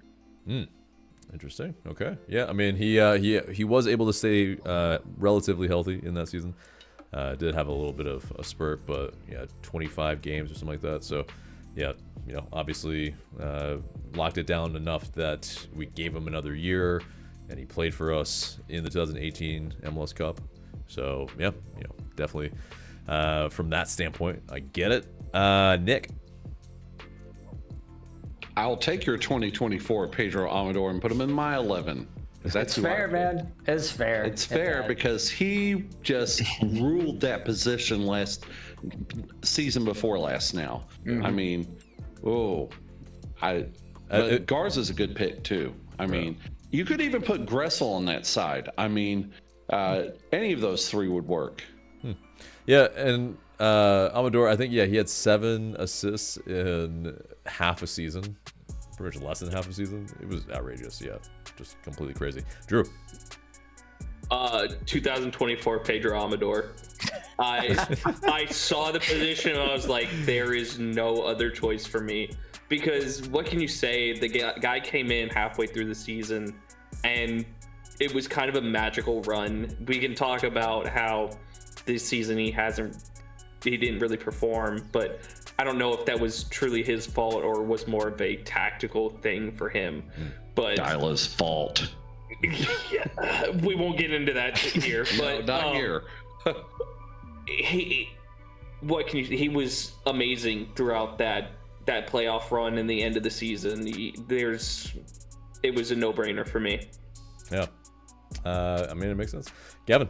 Interesting. Okay. Yeah. I mean, he was able to stay relatively healthy in that season. Did have a little bit of a spurt, but yeah, 25 games or something like that. So yeah, obviously locked it down enough that we gave him another year, and he played for us in the 2018 MLS Cup. So yeah, definitely from that standpoint, I get it. Nick. I'll take your 2024 Pedro Amador and put him in my 11. That's fair, man. It's fair. It's fair because he just ruled that position last season before last now. I mean, Garza's a good pick too. I mean, you could even put Gressel on that side. I mean, any of those three would work. Yeah, and Amador, I think, he had 7 assists in half a season. Pretty much less than half a season. It was outrageous, just completely crazy. Drew. 2024 Pedro Amador. I saw the position and I was like, there is no other choice for me. Because what can you say? The guy came in halfway through the season and it was kind of a magical run. We can talk about how this season he didn't really perform, but I don't know if that was truly his fault or was more of a tactical thing for him. But Dyla's fault. Yeah, we won't get into that here. But no, not here. He was amazing throughout that playoff run and the end of the season. It was a no-brainer for me. Yeah, I mean, it makes sense. Gavin.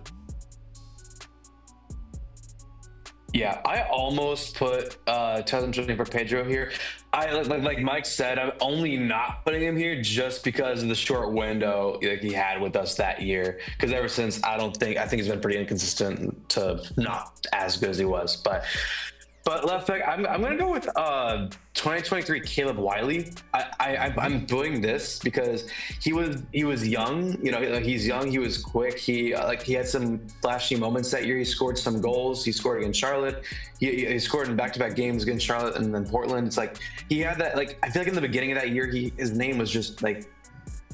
Yeah, I almost put 2020 for Pedro here. Like Mike said, I'm only not putting him here just because of the short window he had with us that year. Because ever since, I think he's been pretty inconsistent to not as good as he was. But left back, I'm gonna go with 2023 Caleb Wiley. I'm doing this because he was young. He's young. He was quick. He had some flashy moments that year. He scored some goals. He scored against Charlotte. He scored in back-to-back games against Charlotte and then Portland. It's like he had that. Like I feel like in the beginning of that year, his name was just like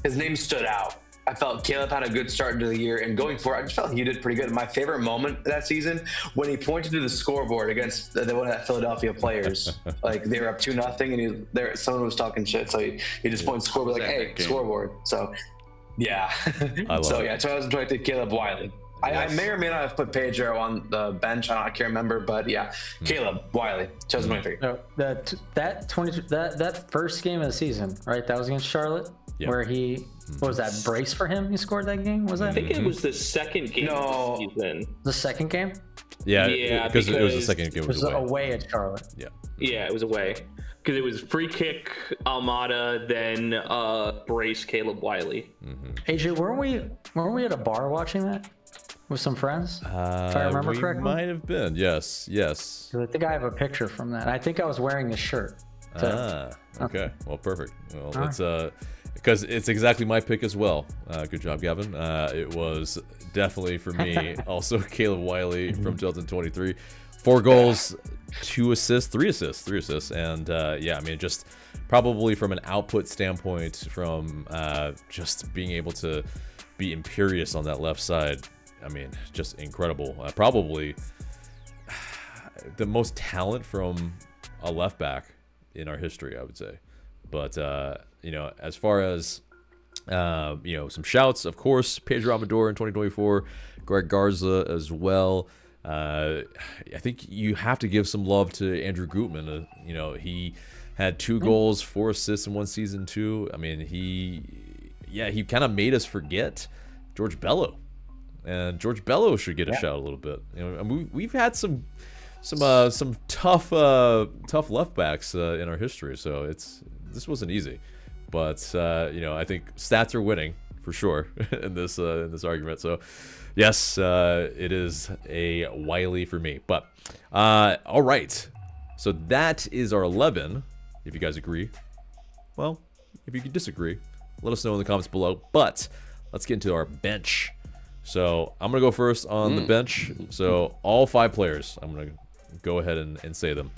his name stood out. I felt Caleb had a good start to the year, and going forward, I just felt he did pretty good. My favorite moment that season when he pointed to the scoreboard against one of that Philadelphia players, like they were up 2-0, and someone was talking shit, so he just pointed to the scoreboard like, "Hey, scoreboard." So, yeah. I love it. 2022 Caleb Wiley. Yes. I may or may not have put Pedro on the bench. I can't remember, but yeah, Caleb Wiley, 2023. No, that first game of the season, right? That was against Charlotte, where he. What was that, brace for him? He scored that game? Was that? I think it was the second game of the season. The second game? Yeah, because it was the second game. It was away at Charlotte. Yeah, it was away. Because it was free kick, Almada, then brace Caleb Wiley. AJ, weren't we at a bar watching that with some friends? If I remember correctly? Might have been. Yes. I think I have a picture from that. I think I was wearing the shirt. Okay. Well, perfect. Well, let's because it's exactly my pick as well. Good job, Gavin. It was definitely for me also Caleb Wiley from 2023. 4 goals, 2 assists, 3 assists. And I mean, just probably from an output standpoint, from just being able to be imperious on that left side, I mean, just incredible. Probably the most talent from a left back in our history, I would say. But as far as some shouts, of course, Pedro Amador in 2024, Greg Garza as well. I think you have to give some love to Andrew Gutman. He had 2 goals, 4 assists in one season too. I mean, he kind of made us forget George Bello, and George Bello should get a shout a little bit. We've had some some tough left backs in our history. So this wasn't easy, but I think stats are winning for sure in this argument. So yes, it is a Wiley for me. But all right, so that is our 11. If you guys agree, well, if you can disagree, let us know in the comments below. But let's get into our bench. So I'm gonna go first on the bench. So all 5 players, I'm gonna go ahead and say them.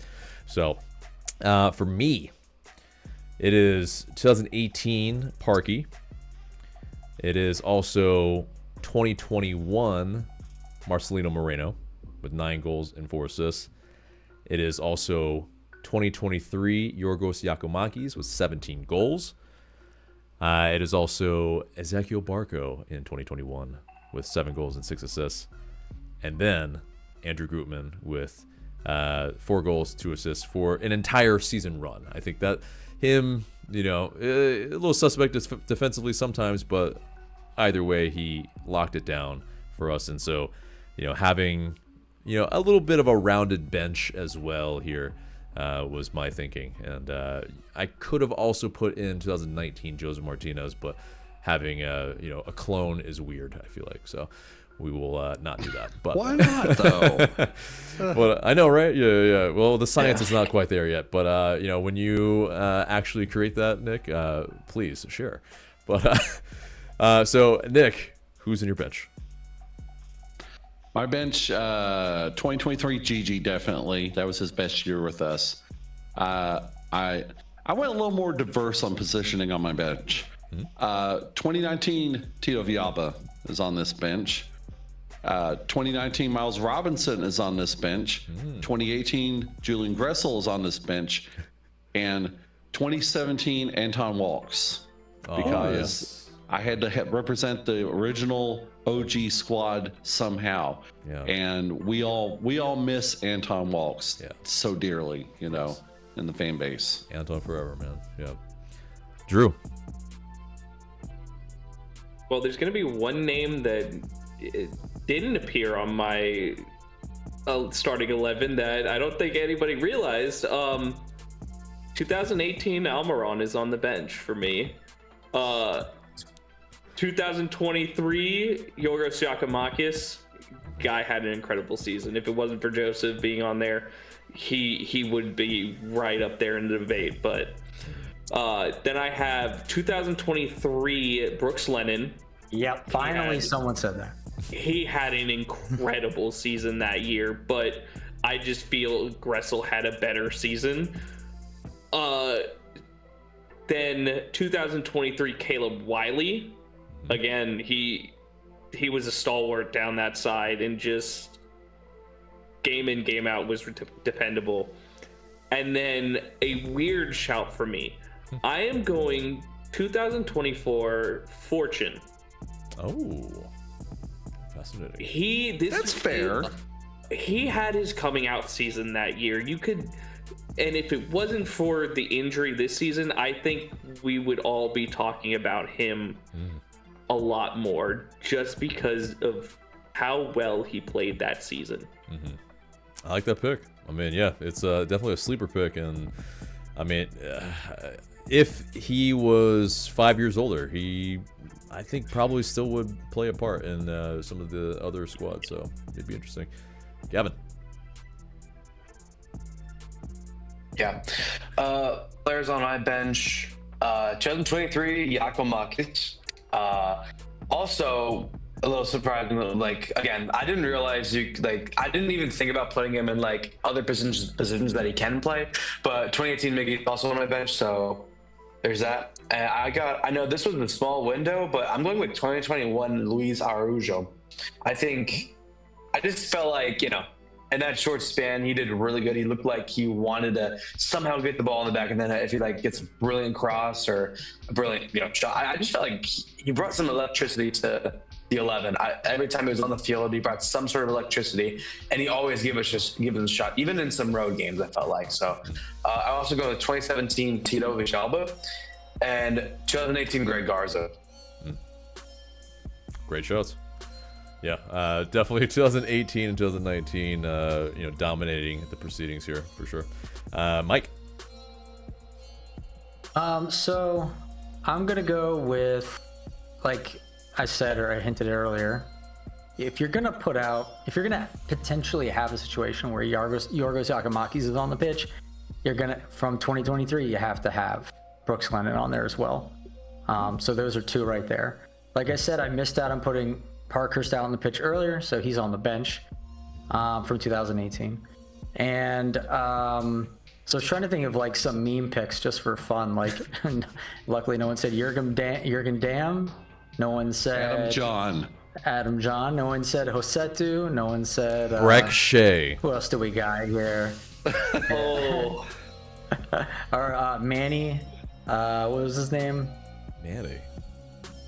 So for me, it is 2018 Parkey. It is also 2021 Marcelino Moreno with 9 goals and 4 assists. It is also 2023 Yorgos Giacomakis with 17 goals. It is also Ezequiel Barco in 2021 with 7 goals and 6 assists. And then Andrew Gutman with 4 goals, 2 assists for an entire season run. I think that him, a little suspect defensively sometimes, but either way, he locked it down for us. And so, having, a little bit of a rounded bench as well here was my thinking. And I could have also put in 2019 Joseph Martinez, but having a clone is weird, I feel like. So we will not do that. But why not, though? Well, I know, right? Yeah. Well, the science is not quite there yet. But, when you actually create that, Nick, please share. But so, Nick, who's in your bench? My bench, 2023 Gigi, definitely. That was his best year with us. I went a little more diverse on positioning on my bench. 2019 Tito Villalba is on this bench. 2019 Miles Robinson is on this bench. 2018 Julian Gressel is on this bench. And 2017 Anton Walks. Because I had to represent the original OG squad somehow. Yeah. And we all miss Anton Walks so dearly, in the fan base. Anton forever, man. Yeah. Drew. Well, there's going to be one name that didn't appear on my starting 11 that I don't think anybody realized. 2018 Almiron is on the bench for me. 2023 Yorgos Giacomakis, guy had an incredible season. If it wasn't for Joseph being on there, he would be right up there in the debate. But then I have 2023 Brooks Lennon. Yep, finally someone said that. He had an incredible season that year, but I just feel Gressel had a better season. Then 2023 Caleb Wiley. Again, he was a stalwart down that side and just game in, game out was dependable. And then a weird shout for me. I am going 2024 Fortune. Oh, fascinating. That's fair. He had his coming out season that year. And if it wasn't for the injury this season, I think we would all be talking about him a lot more just because of how well he played that season. I like that pick. I mean, yeah, it's definitely a sleeper pick. And I mean, if he was 5 years older, I think probably still would play a part in some of the other squads. So it'd be interesting. Gavin. Yeah. Players on my bench. 2023 Giacomakis. Also a little surprising, again, I didn't realize I didn't even think about putting him in other positions that he can play, but 2018 Miggy also on my bench, so there's that. And I know this was a small window, but I'm going with 2021 Luis Araujo. I just felt like, in that short span, he did really good. He looked like he wanted to somehow get the ball in the back, and then if he gets a brilliant cross or a brilliant shot, I just felt like he brought some electricity to the 11. Every time he was on the field, he brought some sort of electricity, and he always gave us a shot, even in some road games. I felt like so. I also go with 2017 Tito Villalba and 2018 Greg Garza. Great shots. Definitely 2018 and 2019, dominating the proceedings here for sure. Mike. So I'm gonna go with, like I said or I hinted earlier, if you're gonna potentially have a situation where Yorgos Yakamakis is on the pitch, from 2023, you have to have Brooks Glennon on there as well. So those are two right there. Like I said, I missed out on putting Parkhurst out on the pitch earlier, so he's on the bench from 2018. And so I was trying to think of like some meme picks just for fun. Like, luckily no one said Jurgen Damm. No one said Adam John. No one said Josetu. No one said Breck Shea. Who else do we got here? Oh. Or Manny. What was his name? Manny.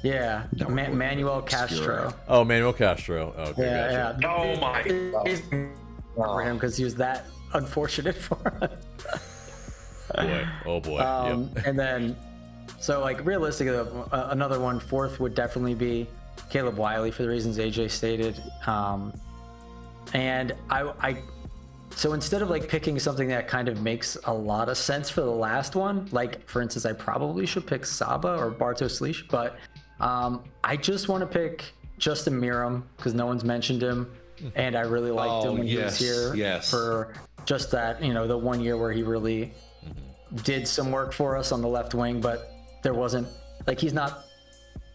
Yeah, Manuel Castro. Oh, Manuel Castro. Okay, yeah, gotcha. yeah. Oh my For him because he was that unfortunate for us. Oh boy. Yep. And then, so like realistically, another one, fourth would definitely be Caleb Wiley for the reasons AJ stated. And so instead of like picking something that kind of makes a lot of sense for the last one, like for instance, I probably should pick Saba or Bartosz Slić, but I just want to pick Justin Miram because no one's mentioned him, and I really liked him when he was here for just that, the 1 year where he really did some work for us on the left wing, but there wasn't, like, he's not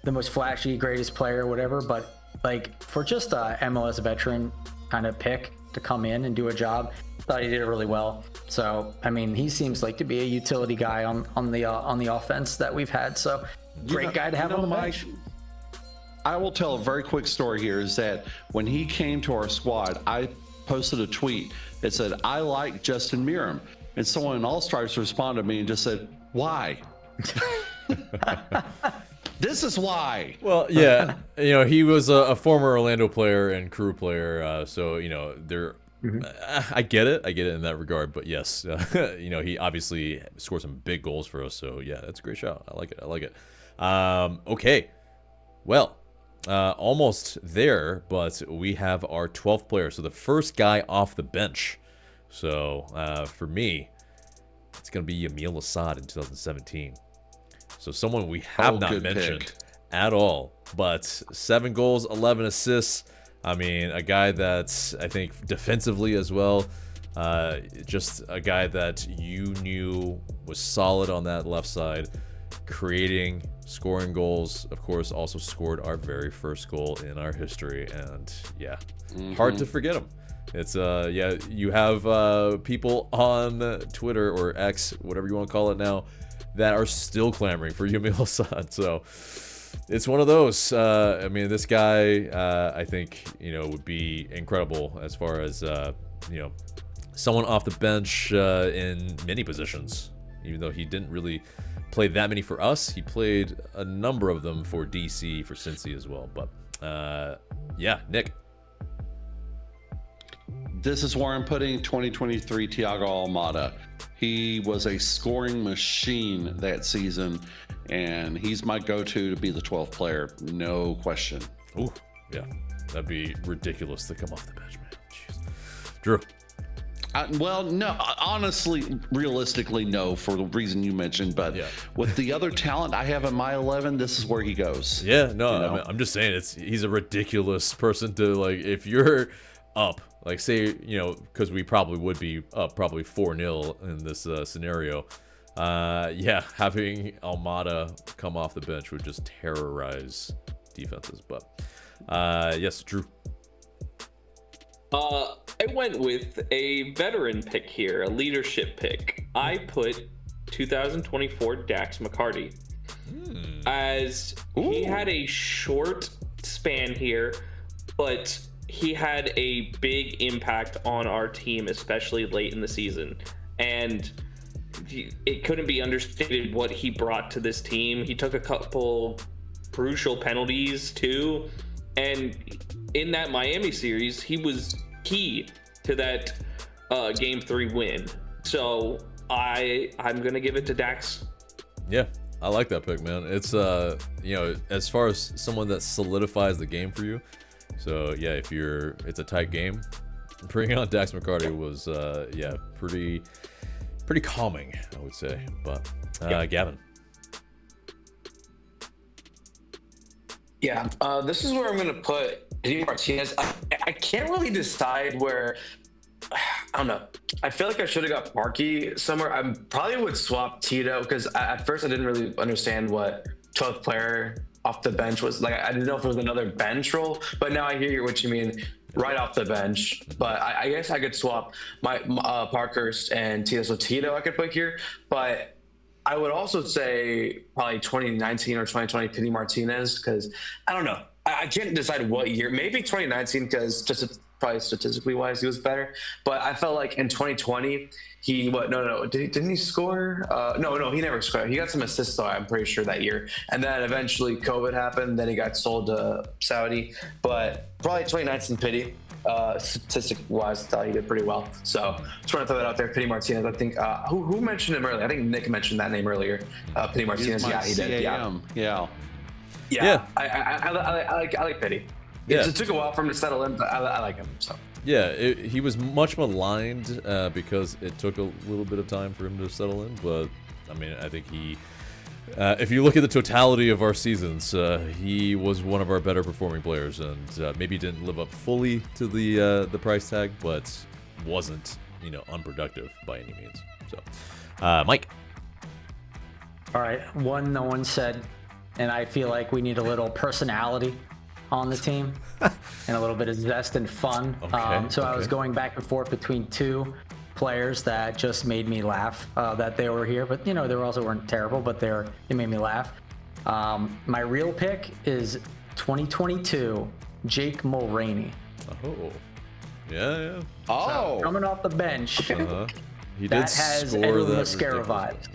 the most flashy, greatest player, whatever, but like for just a MLS veteran kind of pick to come in and do a job, thought he did it really well. So I mean, he seems like to be a utility guy on the offense that we've had. So great guy to have on the bench. I will tell a very quick story here is that when he came to our squad, I posted a tweet that said, I like Justin Miram. And someone in All Stripes responded to me and just said, why? This is why. Well, yeah, he was a former Orlando player and Crew player, so they're. I get it in that regard, but yes, he obviously scored some big goals for us. So yeah, that's a great shot. I like it. Okay, well, almost there, but we have our 12th player. So the first guy off the bench. So for me, it's gonna be Yamil Assad in 2017. So someone we have not mentioned at all, but 7 goals, 11 assists. I mean, a guy that's, I think, defensively as well, just a guy that you knew was solid on that left side, creating, scoring goals. Of course, also scored our very first goal in our history, and yeah, hard to forget him. It's you have people on Twitter or X, whatever you want to call it now, that are still clamoring for Yamil Assad. So it's one of those. I mean, this guy, I think, would be incredible as far as, someone off the bench in many positions. Even though he didn't really play that many for us, he played a number of them for DC, for Cincy as well. But yeah, Nick. This is where I'm putting 2023 Thiago Almada. He was a scoring machine that season, and he's my go-to to be the 12th player, no question. Ooh, yeah, that'd be ridiculous to come off the bench, man. Jeez. Drew. Well, no, honestly, realistically, no, for the reason you mentioned. But with the other talent I have in my 11, this is where he goes. Yeah, no, I'm just saying he's a ridiculous person to, like, if you're up, like, say, because we probably would be up probably 4-0 in this scenario. Having Almada come off the bench would just terrorize defenses. But yes, Drew. I went with a veteran pick here, a leadership pick. I put 2024 Dax McCarty, as he had a short span here, but he had a big impact on our team, especially late in the season. And it couldn't be understated what he brought to this team. He took a couple crucial penalties too. And in that Miami series, he was key to that Game 3 win. So I'm going to give it to Dax. Yeah, I like that pick, man. It's, as far as someone that solidifies the game for you, So yeah, if it's a tight game, bringing on Dax McCarty was pretty calming, I would say. But Gavin. Yeah, this is where I'm going to put JD Martinez. I can't really decide where. I don't know. I feel like I should have got Parkey somewhere. I probably would swap Tito because at first I didn't really understand what 12th player off the bench was. Like, I didn't know if it was another bench role, but now I hear what you mean. Right off the bench. But I guess I could swap my Parkhurst and Tito. So Tito I could put here, but I would also say probably 2019 or 2020 Pity Martinez because I don't know. I can't decide what year. Maybe 2019 because just probably statistically wise he was better. But I felt like in 2020 didn't he score? No, he never scored. He got some assists though, I'm pretty sure, that year. And then eventually COVID happened. Then he got sold to Saudi. But probably 2019 Pity. Statistic wise, I thought he did pretty well. So just want to throw that out there. Pity Martinez, I think. Who mentioned him earlier? I think Nick mentioned that name earlier. Pity Martinez. Yeah, he did. Yeah. I like Pity. Yeah. It took a while for him to settle in, but I like him. So. Yeah, he was much maligned because it took a little bit of time for him to settle in. But I mean, I think if you look at the totality of our seasons, he was one of our better performing players, and maybe didn't live up fully to the price tag, but wasn't unproductive by any means. So, Mike. All right, one no one said, and I feel like we need a little personality on the team and a little bit of zest and fun. So I was going back and forth between two players that just made me laugh that they were here, but they also weren't terrible, but they made me laugh. My real pick is 2022 Jake Mulroney. Oh, yeah. Oh, so, coming off the bench. He did that has Edwin Mascara vibes.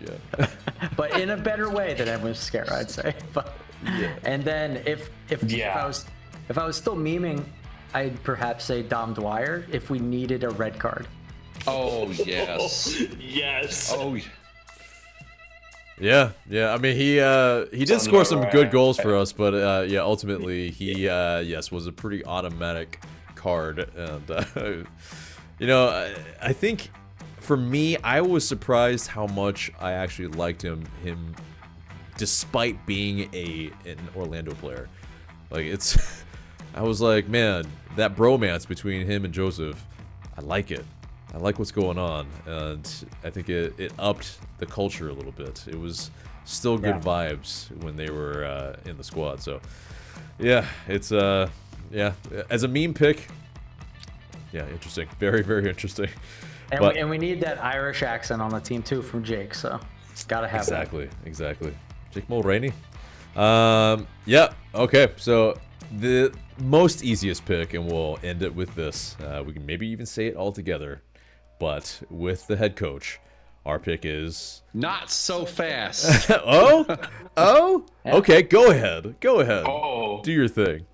Yeah. But in a better way than Edwin Mascara, I'd say. But and then if I was still memeing, I'd perhaps say Dom Dwyer if we needed a red card. Oh yes. Yes. Oh. Yeah. I mean, he did score some good goals for us, but ultimately he was a pretty automatic card, and I think for me, I was surprised how much I actually liked him despite being an Orlando player. Like, I was like, man, that bromance between him and Joseph, I like it. I like what's going on, and I think it upped the culture a little bit. It was still good vibes when they were in the squad. So, yeah, it's as a meme pick, interesting, very, very interesting. And we need that Irish accent on the team too from Jake. So, gotta have exactly. Jake Mulroney. Okay. So the most easiest pick, and we'll end it with this. We can maybe even say it all together, but with the head coach, our pick is not so fast. Oh. Okay. Go ahead. Oh. Do your thing.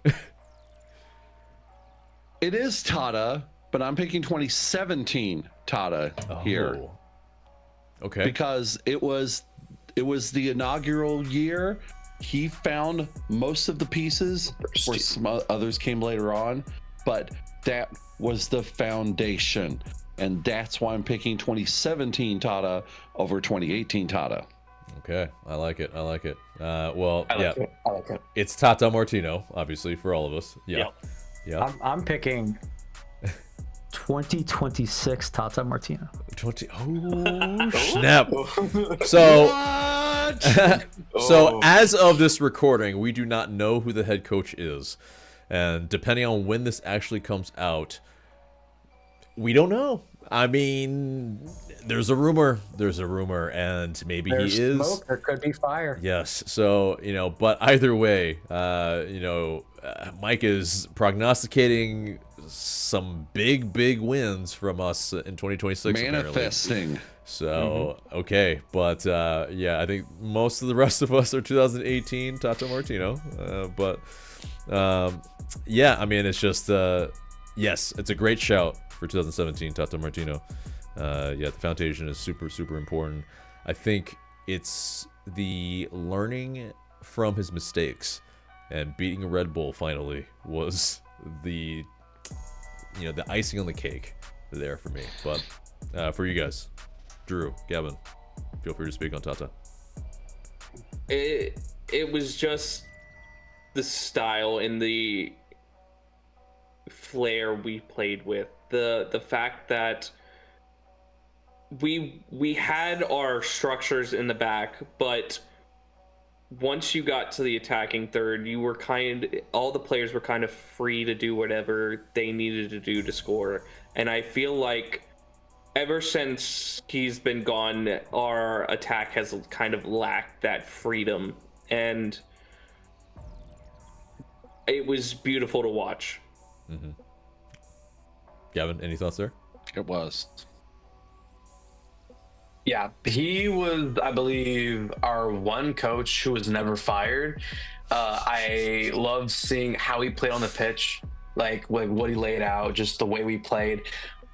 It is Tata, but I'm picking 2017 Tata here. Okay. Because it was the inaugural year. He found most of the pieces, where some others came later on, but that was the foundation. And that's why I'm picking 2017 Tata over 2018 Tata. Okay, I like it. I like it. It's Tata Martino, obviously, for all of us. Yeah. I'm picking 2026 Tata Martino. Snap. So as of this recording, we do not know who the head coach is, and depending on when this actually comes out, we don't know. I mean, there's a rumor, and maybe There's he is. Smoke, there could be fire. Yes. So, but either way, Mike is prognosticating some big wins from us in 2026. Manifesting. Apparently. So, okay. But, I think most of the rest of us are 2018 Tata Martino. I mean, it's just, yes, it's a great shout for 2017 Tata Martino. The foundation is super important. I think it's the learning from his mistakes and beating Red Bull finally was the icing on the cake there for me. But for you guys, Drew, Gavin, feel free to speak on Tata. It was just the style and the flair we played with. The fact that we had our structures in the back, but once you got to the attacking third, all the players were kind of free to do whatever they needed to do to score. And I feel like ever since he's been gone, our attack has kind of lacked that freedom, and it was beautiful to watch. Mm-hmm. Gavin, any thoughts there? It was. Yeah, he was, I believe, our one coach who was never fired. I loved seeing how he played on the pitch, like what he laid out, just the way we played.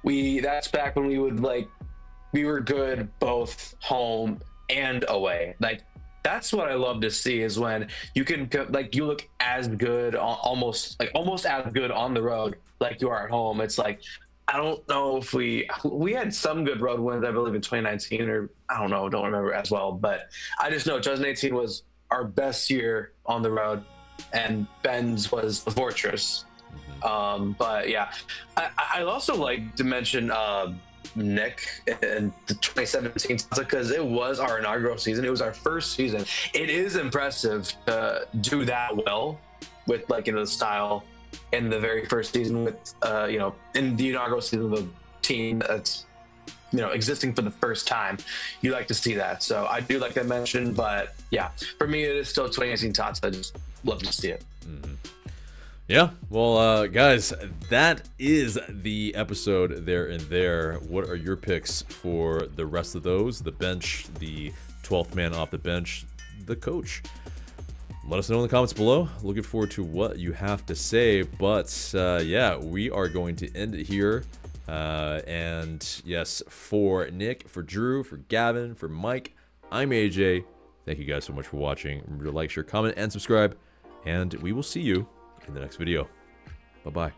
That's back when we were good both home and away. Like, that's what I love to see, is when you can, like, you look as good, almost as good on the road like you are at home. It's like, I don't know if we had some good road wins, I believe, in 2019, or I don't know, don't remember as well. But I just know 2018 was our best year on the road, and Ben's was the fortress. But yeah, I'd also like to mention Nick in the 2017, because it was our inaugural season. It was our first season. It is impressive to do that well with, the style in the very first season, with in the inaugural season of a team that's existing for the first time. You like to see that, so I do like that mention. But yeah, for me, it is still 2018 Tots. I just love to see it. Mm-hmm. Yeah, well, guys, that is the episode there. What are your picks for the rest of those? The bench, the 12th man off the bench, the coach. Let us know in the comments below. Looking forward to what you have to say. But yeah, we are going to end it here. And yes, for Nick, for Drew, for Gavin, for Mike, I'm AJ. Thank you guys so much for watching. Remember to like, share, comment, and subscribe. And we will see you in the next video. Bye-bye.